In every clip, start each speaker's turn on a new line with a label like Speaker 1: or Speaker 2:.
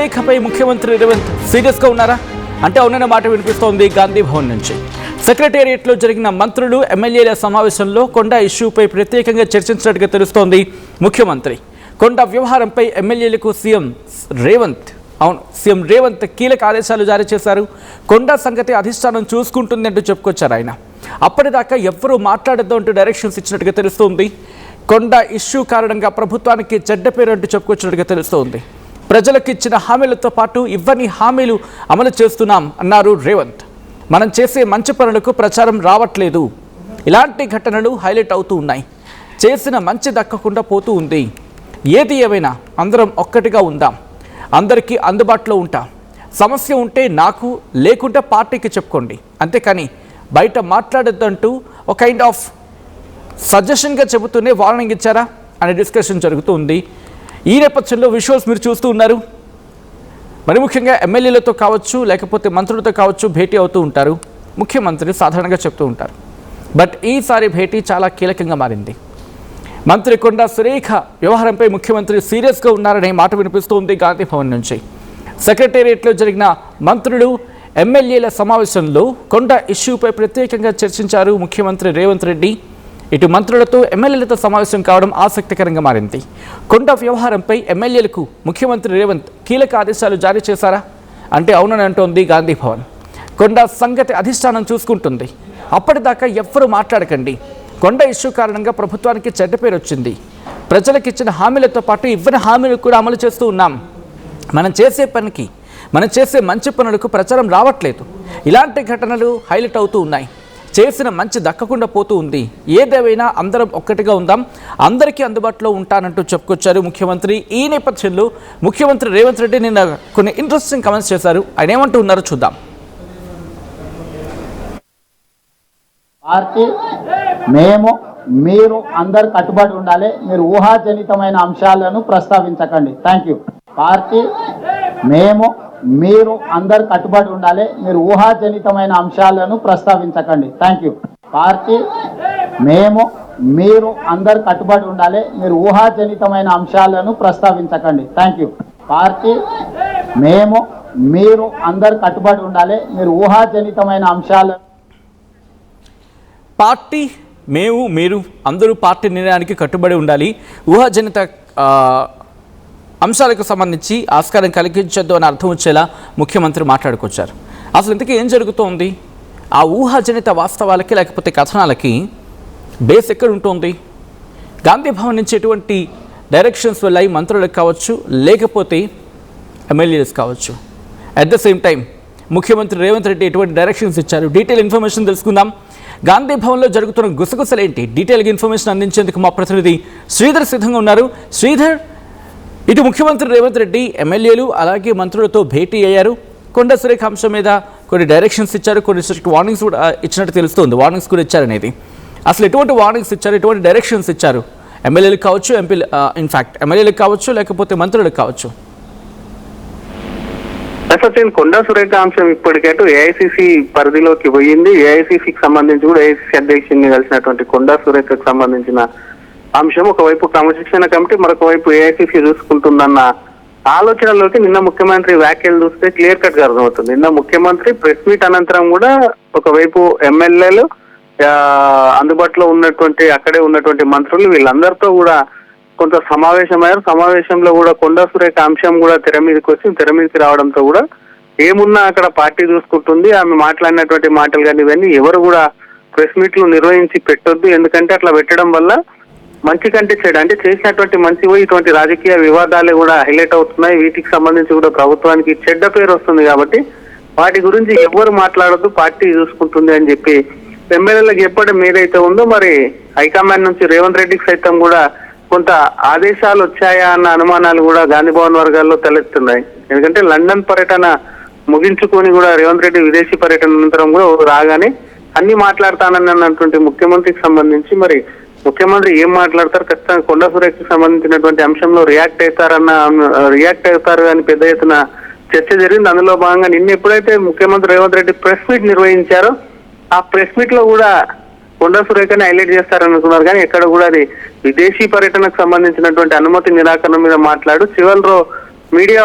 Speaker 1: సురేఖపై ముఖ్యమంత్రి రేవంత్ సీరియస్గా ఉన్నారా అంటే అవునన్న మాట వినిపిస్తోంది గాంధీ భవన్ నుంచి. సెక్రటేరియట్లో జరిగిన మంత్రులు ఎమ్మెల్యేల సమావేశంలో కొండ ఇష్యూపై ప్రత్యేకంగా చర్చించినట్టుగా తెలుస్తోంది ముఖ్యమంత్రి. కొండ వ్యవహారంపై ఎమ్మెల్యేలకు సీఎం రేవంత్ కీలక ఆదేశాలు జారీ చేశారు. కొండ సంగతి అధిష్టానం చూసుకుంటుంది అంటూ చెప్పుకొచ్చారు ఆయన. అప్పటిదాకా ఎవ్వరూ మాట్లాడద్దు అంటూ డైరెక్షన్స్ ఇచ్చినట్టుగా తెలుస్తోంది. కొండ ఇష్యూ కారణంగా ప్రభుత్వానికి చెడ్డ పేరు అంటూ చెప్పుకొచ్చినట్టుగా తెలుస్తోంది. ప్రజలకు ఇచ్చిన హామీలతో పాటు ఇవ్వని హామీలు అమలు చేస్తున్నాం అన్నారు రేవంత్. మనం చేసే మంచి పనులకు ప్రచారం రావట్లేదు. ఇలాంటి ఘటనలు హైలైట్ అవుతూ ఉన్నాయి. చేసిన మంచి దక్కకుండా పోతూ ఉంది. ఏది ఏమైనా అందరం ఒక్కటిగా ఉందాం, అందరికీ అందుబాటులో ఉంటాం. సమస్య ఉంటే నాకు, లేకుంటే పార్టీకి చెప్పుకోండి, అంతేకాని బయట మాట్లాడొద్దంటూ ఒక కైండ్ ఆఫ్ సజెషన్గా చెబుతూనే వార్నింగ్ ఇచ్చారా అనే డిస్కషన్ జరుగుతుంది. ఈ నేపథ్యంలో విజువల్స్ మీరు చూస్తూ ఉన్నారు. మరి ముఖ్యంగా ఎమ్మెల్యేలతో కావచ్చు, లేకపోతే మంత్రులతో కావచ్చు భేటీ అవుతూ ఉంటారు. ముఖ్యమంత్రి సాధారణంగా చెప్తూ ఉంటారు. బట్ ఈసారి భేటీ చాలా కీలకంగా మారింది. మంత్రి కొండ సురేఖ వ్యవహారంపై ముఖ్యమంత్రి సీరియస్గా ఉన్నారనే మాట వినిపిస్తోంది గాంధీ భవన్ నుంచి. సెక్రటేరియట్లో జరిగిన మంత్రులు ఎమ్మెల్యేల సమావేశంలో కొండ ఇష్యూపై ప్రత్యేకంగా చర్చించారు ముఖ్యమంత్రి రేవంత్ రెడ్డి. ఇటు మంత్రులతో ఎమ్మెల్యేలతో సమావేశం కావడం ఆసక్తికరంగా మారింది. కొండ వ్యవహారంపై ఎమ్మెల్యేలకు ముఖ్యమంత్రి రేవంత్ కీలక ఆదేశాలు జారీ చేశారా అంటే అవునని అంటోంది గాంధీ భవన్. కొండ సంగతి అధిష్టానం చూసుకుంటుంది. అప్పటిదాకా ఎవ్వరూ మాట్లాడకండి. కొండ ఇష్యూ కారణంగా ప్రభుత్వానికి చెడ్డ పేరు వచ్చింది. ప్రజలకు ఇచ్చిన హామీలతో పాటు ఇవ్వని హామీలు కూడా అమలు చేస్తూ ఉన్నాం. మనం చేసే మంచి పనులకు ప్రచారం రావట్లేదు. ఇలాంటి ఘటనలు హైలైట్ అవుతూ ఉన్నాయి. చేసిన మంచి దక్కకుండా పోతూ ఉంది. ఏదేమైనా అందరం ఒక్కటిగా ఉందాం, అందరికీ అందుబాటులో ఉంటానంటూ చెప్పుకొచ్చారు ముఖ్యమంత్రి. ఈ నేపథ్యంలో ముఖ్యమంత్రి రేవంత్ రెడ్డి నిన్న కొన్ని ఇంట్రెస్టింగ్ కామెంట్స్ చేశారు. ఆయన ఏమంటూ ఉన్నారో చూద్దాం.
Speaker 2: పార్టీ మీరు అందరు కట్టుబడి ఉండాలి. మీరు ఊహాజనితమైన అంశాలను ప్రస్తావించకండి. Thank you. పార్టీ మీరు అందరు కట్టుబడి ఉండాలి. మీరు ఊహాజనితమైన అంశాలను ప్రస్తావించకండి. Thank you. పార్టీ మీరు అందరు కట్టుబడి ఉండాలి. మీరు ఊహాజనితమైన అంశాలను ప్రస్తావించకండి. Thank you. పార్టీ మీరు అందరు కట్టుబడి ఉండాలి. మీరు ఊహాజనితమైన అంశాలను
Speaker 1: పార్టీ మీరు అందరూ పార్టీ నిర్ణయానికి కట్టుబడి ఉండాలి. ఊహాజనిత అంశాలకు సంబంధించి ఆస్కారం కలిగించొద్దు అని అర్థం వచ్చేలా ముఖ్యమంత్రి మాట్లాడుకొచ్చారు. అసలు ఇంతకీ ఏం జరుగుతోంది? ఆ ఊహాజనిత వాస్తవాలకి లేకపోతే కథనాలకి బేస్ ఎక్కడ ఉంటుంది? గాంధీ భవన్ నుంచి ఎటువంటి డైరెక్షన్స్ వెళ్ళాయి మంత్రులకు కావచ్చు, లేకపోతే ఎమ్మెల్యేస్ కావచ్చు. అట్ ద సేమ్ టైం ముఖ్యమంత్రి రేవంత్ రెడ్డి ఎటువంటి డైరెక్షన్స్ ఇచ్చారు? డీటెయిల్ ఇన్ఫర్మేషన్ తెలుసుకుందాం. గాంధీ భవన్లో జరుగుతున్న గుసగుసలేంటి? డీటెయిల్గా ఇన్ఫర్మేషన్ అందించేందుకు మా ప్రతినిధి శ్రీధర్ సిద్ధంగా ఉన్నారు. శ్రీధర్, ఇటు ముఖ్యమంత్రి రేవంత్ రెడ్డి ఎమ్మెల్యేలు అలాగే మంత్రులతో భేటీ అయ్యారు. కొండ సురేఖ అంశం మీద కొన్ని డైరెక్షన్స్ ఇచ్చారు, కొన్ని వార్నింగ్స్ కూడా ఇచ్చినట్టు తెలుస్తుంది. వార్నింగ్స్ కూడా ఇచ్చారనేది. అసలు ఎటువంటి వార్నింగ్స్ ఇచ్చారు, ఎటువంటి డైరెక్షన్స్ ఇచ్చారు? ఎమ్మెల్యేలకు కావచ్చు, ఎమ్మెల్యేలకు కావచ్చు, లేకపోతే మంత్రులకు కావచ్చు.
Speaker 3: కొండా సురేఖ అంశం ఇప్పటికైతే ఏఐసిసి పరిధిలోకి పోయింది. ఏఐసిసికి సంబంధించి కూడా ఏఐసిసి అధ్యక్షుడిని కలిసినటువంటి కొండా సురేఖకు సంబంధించిన అంశం ఒకవైపు క్రమశిక్షణ కమిటీ, మరొక వైపు ఏఐసిసి చూసుకుంటుందన్న ఆలోచనలోకి నిన్న ముఖ్యమంత్రి వ్యాఖ్యలు చూస్తే క్లియర్ కట్ గా అర్థమవుతుంది. నిన్న ముఖ్యమంత్రి ప్రెస్ మీట్ అనంతరం కూడా ఒకవైపు ఎమ్మెల్యేలు, అందుబాటులో ఉన్నటువంటి అక్కడే ఉన్నటువంటి మంత్రులు వీళ్ళందరితో కూడా కొంత సమావేశమయ్యారు. సమావేశంలో కూడా కొండా సురేఖ అంశం కూడా తెర మీదకి రావడంతో కూడా ఏమున్నా అక్కడ పార్టీ చూసుకుంటుంది. ఆమె మాట్లాడినటువంటి మాటలు కానీ ఇవన్నీ ఎవరు కూడా ప్రెస్ మీట్లు నిర్వహించి పెట్టొద్దు. ఎందుకంటే అట్లా పెట్టడం వల్ల మంచి కంటే చెడు, అంటే చేసినటువంటి మంచి ఇటువంటి రాజకీయ వివాదాలే కూడా హైలైట్ అవుతున్నాయి. వీటికి సంబంధించి కూడా ప్రభుత్వానికి చెడ్డ పేరు వస్తుంది. కాబట్టి వాటి గురించి ఎవరు మాట్లాడొద్దు, పార్టీ చూసుకుంటుంది అని చెప్పి ఎమ్మెల్యేలకు చెప్పడం ఏదైతే ఉందో, మరి హైకమాండ్ నుంచి రేవంత్ రెడ్డికి సైతం కూడా కొంత ఆదేశాలు వచ్చాయా అన్న అనుమానాలు కూడా గాంధీ భవన్ వర్గాల్లో తలెత్తున్నాయి. ఎందుకంటే లండన్ పర్యటన ముగించుకొని కూడా రేవంత్ రెడ్డి విదేశీ పర్యటన అనంతరం కూడా రాగానే అన్ని మాట్లాడతానన్నటువంటి ముఖ్యమంత్రికి సంబంధించి మరి ముఖ్యమంత్రి ఏం మాట్లాడతారు, ఖచ్చితంగా కొండా సురేఖకి సంబంధించినటువంటి అంశంలో రియాక్ట్ అవుతారు అని పెద్ద ఎత్తున చర్చ జరిగింది. అందులో భాగంగా నిన్న ఎప్పుడైతే ముఖ్యమంత్రి రేవంత్ రెడ్డి ప్రెస్ మీట్ నిర్వహించారో ఆ ప్రెస్ మీట్ లో కూడా కొండా సురేఖని హైలైట్ చేస్తారనుకున్నారు. కానీ ఎక్కడ కూడా అది విదేశీ పర్యటనకు సంబంధించినటువంటి అనుమతి నిరాకరణ మీద మాట్లాడు చివరిలో మీడియా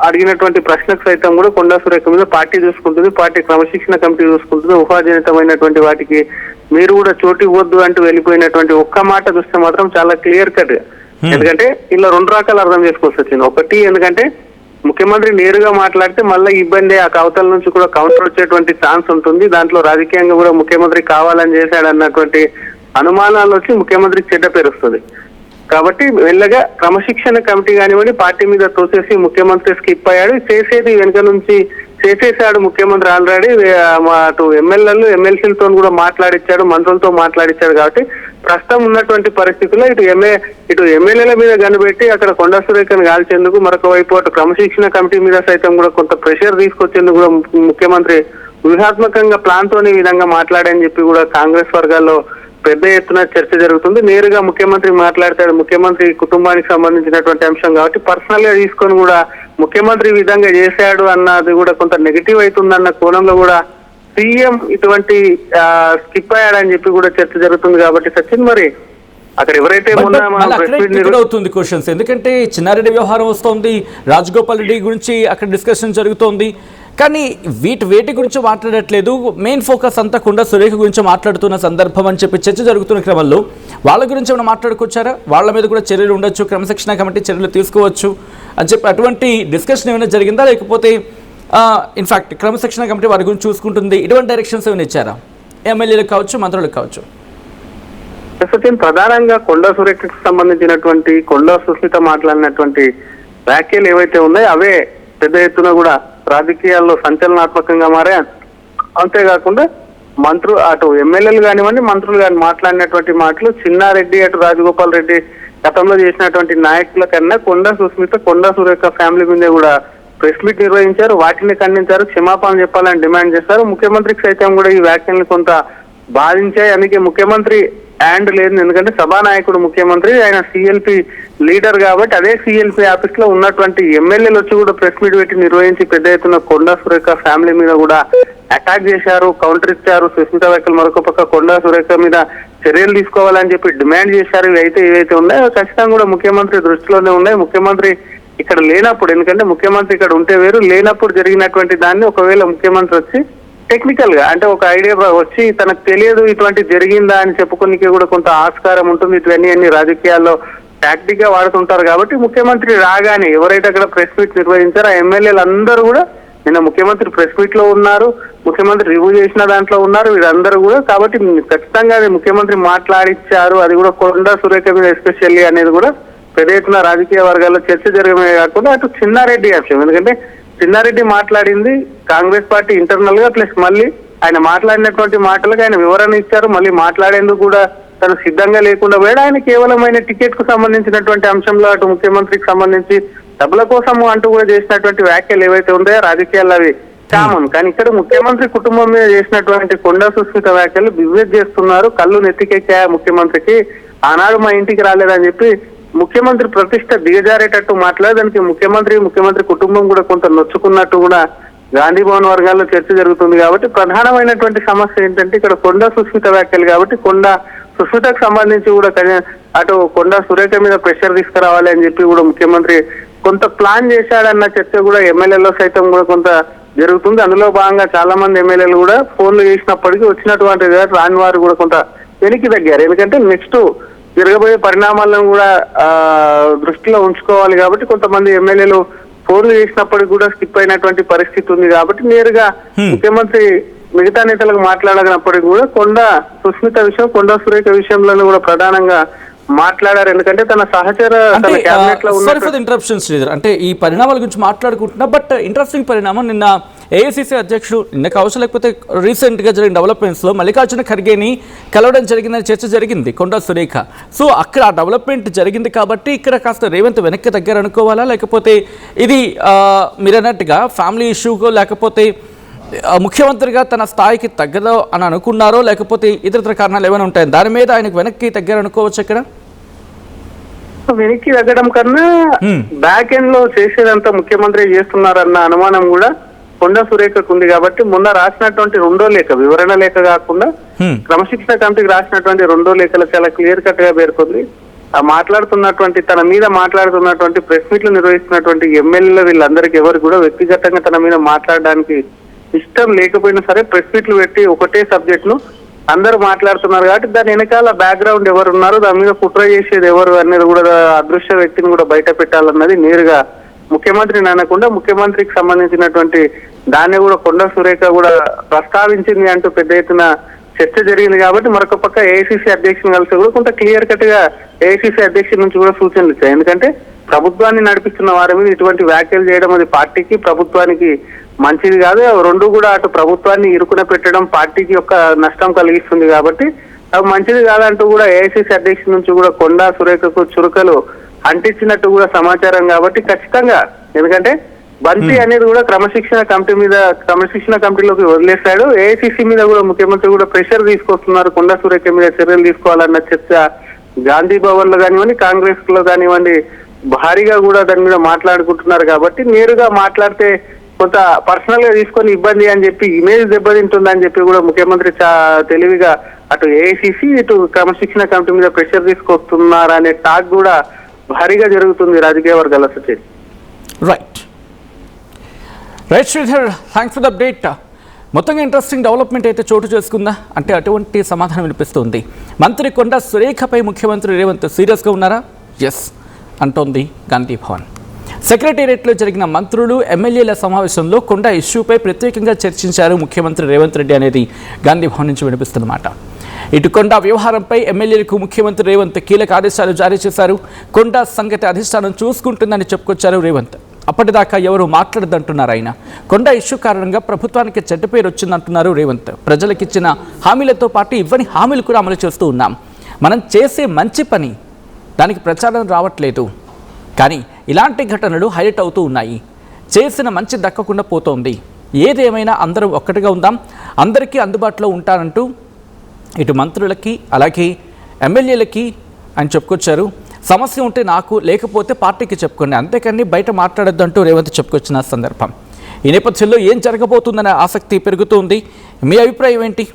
Speaker 3: అడిగినటువంటి ప్రశ్నకు సైతం కూడా కొండా సురేఖ మీద పార్టీ చూసుకుంటుంది, పార్టీ క్రమశిక్షణ కమిటీ చూసుకుంటుంది. ఊహాజనితమైనటువంటి వాటికి మీరు కూడా చోటు ఇవ్వద్దు అంటూ వెళ్ళిపోయినటువంటి ఒక్క మాట చూస్తే మాత్రం చాలా క్లియర్ కట్. ఎందుకంటే ఇలా రెండు రకాలు అర్థం చేసుకోవాల్సి వచ్చింది. ఒకటి, ఎందుకంటే ముఖ్యమంత్రి నేరుగా మాట్లాడితే మళ్ళీ ఇబ్బంది, ఆ కవతల నుంచి కూడా కౌంటర్ వచ్చేటువంటి ఛాన్స్ ఉంటుంది. దాంట్లో రాజకీయంగా కూడా ముఖ్యమంత్రి కావాలని చేశాడు అన్నటువంటి అనుమానాలు వచ్చి ముఖ్యమంత్రికి చెడ్డ పేరు వస్తుంది. కాబట్టి వెళ్ళగా క్రమశిక్షణ కమిటీ కానివ్వండి పార్టీ మీద తోసేసి ముఖ్యమంత్రి స్కిప్ అయ్యాడు. చేసేది వెనుక నుంచి చేసేసాడు ముఖ్యమంత్రి ఆల్రెడీ. అటు ఎమ్మెల్యేలు ఎమ్మెల్సీలతో కూడా మాట్లాడిచ్చాడు, మంత్రులతో మాట్లాడిచ్చాడు. కాబట్టి ప్రస్తుతం ఉన్నటువంటి పరిస్థితుల్లో ఇటు ఎమ్మెల్యేల మీద కనిపెట్టి అక్కడ కొండా సురేఖను కాల్చేందుకు, మరొక వైపు అటు క్రమశిక్షణ కమిటీ మీద సైతం కూడా కొంత ప్రెషర్ తీసుకొచ్చేందుకు కూడా ముఖ్యమంత్రి వ్యూహాత్మకంగా ప్లాన్ తోని ఈ విధంగా మాట్లాడని చెప్పి కూడా కాంగ్రెస్ వర్గాల్లో పెద్ద ఎత్తున చర్చ జరుగుతుంది. నేరుగా ముఖ్యమంత్రి మాట్లాడతాడు, ముఖ్యమంత్రి కుటుంబానికి సంబంధించినటువంటి అంశం కాబట్టి పర్సనల్ గా తీసుకొని కూడా ముఖ్యమంత్రి ఈ విధంగా చేశాడు అన్నది కూడా కొంత నెగిటివ్ అవుతుందన్న కోణంలో కూడా సీఎం ఇటువంటి స్కిప్ అయ్యాడని చెప్పి కూడా చర్చ జరుగుతుంది. కాబట్టి సచిన్, మరి అక్కడ ఎవరైతే
Speaker 1: అవుతుంది క్వశ్చన్స్, ఎందుకంటే చిన్నారెడ్డి వ్యవహారం వస్తోంది, రాజగోపాల్ రెడ్డి గురించి అక్కడ డిస్కషన్ జరుగుతోంది, కానీ వేటి గురించి మాట్లాడట్లేదు. మెయిన్ ఫోకస్ అంతా కొండా సురేఖ గురించి మాట్లాడుతున్న సందర్భం అని చెప్పి చర్చ జరుగుతున్న క్రమంలో వాళ్ళ గురించి ఏమైనా మాట్లాడుకొచ్చారా? వాళ్ళ మీద కూడా చర్యలు ఉండొచ్చు, క్రమశిక్షణ కమిటీ చర్యలు తీసుకోవచ్చు అని చెప్పి అటువంటి డిస్కషన్ ఏమైనా జరిగిందా? లేకపోతే ఇన్ఫాక్ట్ క్రమశిక్షణ కమిటీ వారి గురించి చూసుకుంటుంది, ఇటువంటి డైరెక్షన్స్ ఏమైనా ఇచ్చారా ఎమ్మెల్యేలకు కావచ్చు, మంత్రులకు కావచ్చు?
Speaker 3: ప్రధానంగా కొండా సురేఖకు సంబంధించినటువంటి కొండా సుస్మిత మాట్లాడినటువంటి వ్యాఖ్యలు ఏవైతే ఉన్నాయో అవే పెద్ద ఎత్తున కూడా రాజకీయాల్లో సంచలనాత్మకంగా మారే. అంతేకాకుండా అటు ఎమ్మెల్యేలు కానివ్వండి మంత్రులు కానీ మాట్లాడినటువంటి మాటలు, చిన్నారెడ్డి అటు రాజగోపాల్ రెడ్డి గతంలో చేసినటువంటి నాయకుల కన్నా కొండా సుస్మిత కొండా సురేఖ ఫ్యామిలీ మీద కూడా ప్రెస్ మీట్ నిర్వహించారు, వాటిని ఖండించారు, క్షమాపణ చెప్పాలని డిమాండ్ చేశారు. ముఖ్యమంత్రికి సైతం కూడా ఈ వ్యాఖ్యలను కొంత బాధించాయి. అందుకే ముఖ్యమంత్రి హ్యాండ్ లేదు, ఎందుకంటే సభానాయకుడు ముఖ్యమంత్రి, ఆయన సిఎల్పి లీడర్ కాబట్టి అదే సిఎల్పి ఆఫీస్ లో ఉన్నటువంటి ఎమ్మెల్యేలు వచ్చి కూడా ప్రెస్ మీట్ పెట్టి నిర్వహించి పెద్ద ఎత్తున కొండా సురేఖ ఫ్యామిలీ మీద కూడా అటాక్ చేశారు, కౌంటర్ ఇచ్చారు. సుస్మిత వ్యాఖ్యలు మరొక పక్క కొండా సురేఖ మీద చర్యలు తీసుకోవాలని చెప్పి డిమాండ్ చేశారు. ఏవైతే ఉన్నాయో ఖచ్చితంగా కూడా ముఖ్యమంత్రి దృష్టిలోనే ఉన్నాయి. ముఖ్యమంత్రి ఇక్కడ లేనప్పుడు, ఎందుకంటే ముఖ్యమంత్రి ఇక్కడ ఉంటే వేరు, లేనప్పుడు జరిగినటువంటి దాన్ని ఒకవేళ ముఖ్యమంత్రి వచ్చి టెక్నికల్ గా అంటే ఒక ఐడియా వచ్చి తనకు తెలియదు ఇటువంటి జరిగిందా అని చెప్పుకోనికి కూడా కొంత ఆస్కారం ఉంటుంది. ఇవన్నీ రాజకీయాల్లో టాక్టిక్ గా వాడుతుంటారు. కాబట్టి ముఖ్యమంత్రి రాగానే ఎవరైతే అక్కడ ప్రెస్ మీట్ నిర్వహించారో ఆ ఎమ్మెల్యేలు అందరూ కూడా నిన్న ముఖ్యమంత్రి ప్రెస్ మీట్ లో ఉన్నారు, ముఖ్యమంత్రి రివ్యూ చేసిన దాంట్లో ఉన్నారు వీరందరూ కూడా. కాబట్టి ఖచ్చితంగా అది ముఖ్యమంత్రి మాట్లాడిచ్చారు, అది కూడా కొండా సురేఖ మీద ఎస్పెషల్లీ అనేది కూడా పెద్ద ఎత్తున రాజకీయ వర్గాల్లో చర్చ జరగమే కాకుండా అటు చిన్నారెడ్డి అంశం, ఎందుకంటే చిన్నారెడ్డి మాట్లాడింది కాంగ్రెస్ పార్టీ ఇంటర్నల్ గా, ప్లస్ మళ్ళీ ఆయన మాట్లాడినటువంటి మాటలకు ఆయన వివరణ ఇచ్చారు. మళ్ళీ మాట్లాడేందుకు కూడా తను సిద్ధంగా లేకుండా పోయాడు. ఆయన కేవలం ఆయన టికెట్ కు సంబంధించినటువంటి అంశంలో అటు ముఖ్యమంత్రికి సంబంధించి డబ్బుల కోసము అంటూ కూడా చేసినటువంటి వ్యాఖ్యలు ఏవైతే ఉన్నాయో రాజకీయాల్లో అవి కామన్. కానీ ఇక్కడ ముఖ్యమంత్రి కుటుంబం మీద చేసినటువంటి కొండా సుస్మిత వ్యాఖ్యలు బిజినెస్ చేస్తున్నారు, కళ్ళు నెత్తికెక్కా ముఖ్యమంత్రికి, ఆనాడు మా ఇంటికి రాలేదని చెప్పి ముఖ్యమంత్రి ప్రతిష్ట దిగజారేటట్టు మాట్లాడి దానికి ముఖ్యమంత్రి కుటుంబం కూడా కొంత నొచ్చుకున్నట్టు కూడా గాంధీ భవన్ వర్గాల్లో చర్చ జరుగుతుంది. కాబట్టి ప్రధానమైనటువంటి సమస్య ఏంటంటే ఇక్కడ కొండా సుస్మిత వ్యాఖ్యలు. కాబట్టి కొండా సుస్మితకు సంబంధించి కూడా అటు కొండా సురేఖ మీద ప్రెషర్ తీసుకురావాలి అని చెప్పి కూడా ముఖ్యమంత్రి కొంత ప్లాన్ చేశాడన్న చర్చ కూడా ఎమ్మెల్యేలో సైతం కూడా కొంత జరుగుతుంది. అందులో భాగంగా చాలా మంది ఎమ్మెల్యేలు కూడా ఫోన్లు చేసినప్పటికీ వచ్చినటువంటి రాని వారు కూడా కొంత వెనక్కి తగ్గారు. ఎందుకంటే నెక్స్ట్ జరగబోయే పరిణామాలను కూడా దృష్టిలో ఉంచుకోవాలి. కాబట్టి కొంతమంది ఎమ్మెల్యేలు ఫోన్లు చేసినప్పటికీ కూడా స్కిప్ అయినటువంటి పరిస్థితి ఉంది. కాబట్టి నేరుగా ముఖ్యమంత్రి మిగతా నేతలకు మాట్లాడనప్పటికీ కూడా కొండా సుస్మిత విషయం, కొండా సురేఖ విషయంలో కూడా ప్రధానంగా మాట్లాడారు. ఎందుకంటే తన సహచర క్యాబినెట్ లో
Speaker 1: ఉన్న అంటే ఈ పరిణామాల గురించి మాట్లాడుకుంటున్నా, బట్ ఇంట్రెస్టింగ్ పరిణామం నిన్న ఏఐసిసి అధ్యక్షుడు నిన్న కావచ్చు లేకపోతే రీసెంట్ గా జరిగిన డెవలప్మెంట్స్ లో మల్లికార్జున ఖర్గేని కలవడం జరిగిందని చర్చ జరిగింది కొండా సురేఖ. సో అక్కడ ఆ డెవలప్మెంట్ జరిగింది కాబట్టి ఇక్కడ కాస్త రేవంత్ వెనక్కి దగ్గర అనుకోవాలా, లేకపోతే ఇది మీరు అన్నట్టుగా ఫ్యామిలీ ఇష్యూకో లేకపోతే ముఖ్యమంత్రిగా తన స్థాయికి తగ్గదో అని అనుకున్నారో, లేకపోతే ఇతర కారణాలు ఏమైనా ఉంటాయి దాని మీద ఆయనకు వెనక్కి దగ్గర అనుకోవచ్చు? ఇక్కడ
Speaker 3: వెనక్కి తగ్గడం కన్నా బ్యాక్ ఎండ్ లో చేసేదంతా ముఖ్యమంత్రి చేస్తున్నారన్న అనుమానం కూడా కొండా సురేఖకు ఉంది. కాబట్టి మొన్న రాసినటువంటి రెండో లేఖ, వివరణ లేఖ కాకుండా క్రమశిక్షణ కమిటీకి రాసినటువంటి రెండో లేఖలు చాలా క్లియర్ కట్ గా పేర్కొంది. మాట్లాడుతున్నటువంటి తన మీద మాట్లాడుతున్నటువంటి ప్రెస్ మీట్లు నిర్వహిస్తున్నటువంటి ఎమ్మెల్యేలు వీళ్ళందరికీ ఎవరు కూడా వ్యక్తిగతంగా తన మీద మాట్లాడడానికి ఇష్టం లేకపోయినా సరే ప్రెస్ మీట్లు పెట్టి ఒకటే సబ్జెక్ట్ ను అందరూ మాట్లాడుతున్నారు కాబట్టి దాని వెనకాల బ్యాక్గ్రౌండ్ ఎవరు ఉన్నారు, దాని మీద కుట్ర చేసేది ఎవరు అనేది కూడా అదృశ్య వ్యక్తిని కూడా బయట పెట్టాలన్నది నేరుగా ముఖ్యమంత్రిని అనకుండా ముఖ్యమంత్రికి సంబంధించినటువంటి దాన్ని కూడా కొండా సురేఖ కూడా ప్రస్తావించింది అంటూ పెద్ద ఎత్తున చర్చ జరిగింది. కాబట్టి మరొక పక్క ఏఐసిసి అధ్యక్షుని కలిసి కూడా కొంత క్లియర్ కట్ గా ఏఐసిసి అధ్యక్షుడి నుంచి కూడా సూచనలు ఇచ్చాయి. ఎందుకంటే ప్రభుత్వాన్ని నడిపిస్తున్న వారి మీద ఇటువంటి వ్యాఖ్యలు చేయడం అది పార్టీకి ప్రభుత్వానికి మంచిది కాదు. రెండు కూడా అటు ప్రభుత్వాన్ని ఇరుకున పెట్టడం పార్టీకి యొక్క నష్టం కలిగిస్తుంది. కాబట్టి అవి మంచిది కాదంటూ కూడా ఏఐసిసి అధ్యక్షుడి నుంచి కూడా కొండా సురేఖకు చురుకలు అంటించినట్టు కూడా సమాచారం. కాబట్టి ఖచ్చితంగా ఎందుకంటే బంతి అనేది కూడా క్రమశిక్షణ కమిటీలోకి వదిలేశాడు. ఏఐసిసి మీద కూడా ముఖ్యమంత్రి కూడా ప్రెషర్ తీసుకొస్తున్నారు, కొండా సురేఖ మీద చర్యలు తీసుకోవాలన్న చర్చ గాంధీ భవన్ లో కానివ్వండి, కాంగ్రెస్ లో కానివ్వండి భారీగా కూడా దాని మీద మాట్లాడుకుంటున్నారు. కాబట్టి నేరుగా మాట్లాడితే కొంత పర్సనల్ గా తీసుకొని ఇబ్బంది అని చెప్పి ఇమేజ్ దెబ్బతింటుందని చెప్పి కూడా ముఖ్యమంత్రి తెలివిగా అటు ఏఐసిసి ఇటు క్రమశిక్షణ కమిటీ మీద ప్రెషర్ తీసుకొస్తున్నారనే టాక్ కూడా భారీగా జరుగుతుంది రాజకీయ వర్గాల Sachin.
Speaker 1: Right Sridhar, thanks for the update. మొత్తంగా ఇంట్రెస్టింగ్ డెవలప్మెంట్ అయితే చోటు చేసుకుందా అంటే అటువంటి సమాధానం వినిపిస్తుంది. మంత్రి కొండా సురేఖపై ముఖ్యమంత్రి రేవంత్ సీరియస్గా ఉన్నారా? ఎస్ అంటోంది గాంధీ భవన్. సెక్రటేరియట్లో జరిగిన మంత్రులు ఎమ్మెల్యేల సమావేశంలో కొండా ఇష్యూపై ప్రత్యేకంగా చర్చించారు ముఖ్యమంత్రి రేవంత్ రెడ్డి అనేది గాంధీ భవన్ నుంచి వినిపిస్తున్నమాట. ఇటు కొండా వ్యవహారంపై ఎమ్మెల్యేలకు ముఖ్యమంత్రి రేవంత్ కీలక ఆదేశాలు జారీ చేశారు. కొండా సంగతి అధిష్టానం చూసుకుంటుందని చెప్పుకొచ్చారు రేవంత్. అప్పటిదాకా ఎవరు మాట్లాడదంటున్నారు ఆయన. కొండా ఇష్యూ కారణంగా ప్రభుత్వానికి చెడ్డ పేరు వచ్చిందంటున్నారు రేవంత్. ప్రజలకిచ్చిన హామీలతో పాటు ఇవ్వని హామీలు కూడా అమలు చేస్తూ ఉన్నాం. మనం చేసే మంచి పని దానికి ప్రచారం రావట్లేదు, కానీ ఇలాంటి ఘటనలు హైలైట్ అవుతూ ఉన్నాయి. చేసిన మంచి దక్కకుండా పోతోంది. ఏదేమైనా అందరం ఒక్కటిగా ఉందాం, అందరికీ అందుబాటులో ఉంటానంటూ ఇటు మంత్రులకి అలాగే ఎమ్మెల్యేలకి ఆయన చెప్పుకొచ్చారు. సమస్య ఉంటే నాకు, లేకపోతే పార్టీకి చెప్పుకోండి, అంతేకాని బయట మాట్లాడొద్దు అంటూ రేవంత్ చెప్పుకొచ్చిన సందర్భం. ఈ నేపథ్యంలో ఏం జరగబోతుందనే ఆసక్తి పెరుగుతుంది. మీ అభిప్రాయం ఏంటి?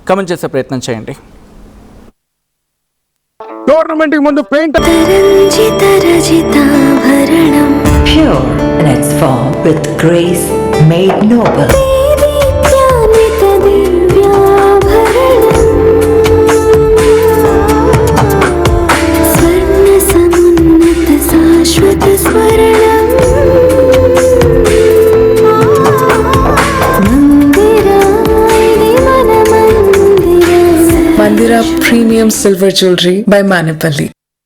Speaker 1: కామెంట్ చేసే ప్రయత్నం చేయండి.
Speaker 4: టోర్నమెంట్ ముందు paint
Speaker 5: pure in its form with grace made noble.
Speaker 6: Mandira Premium Silver Jewelry by Manipali.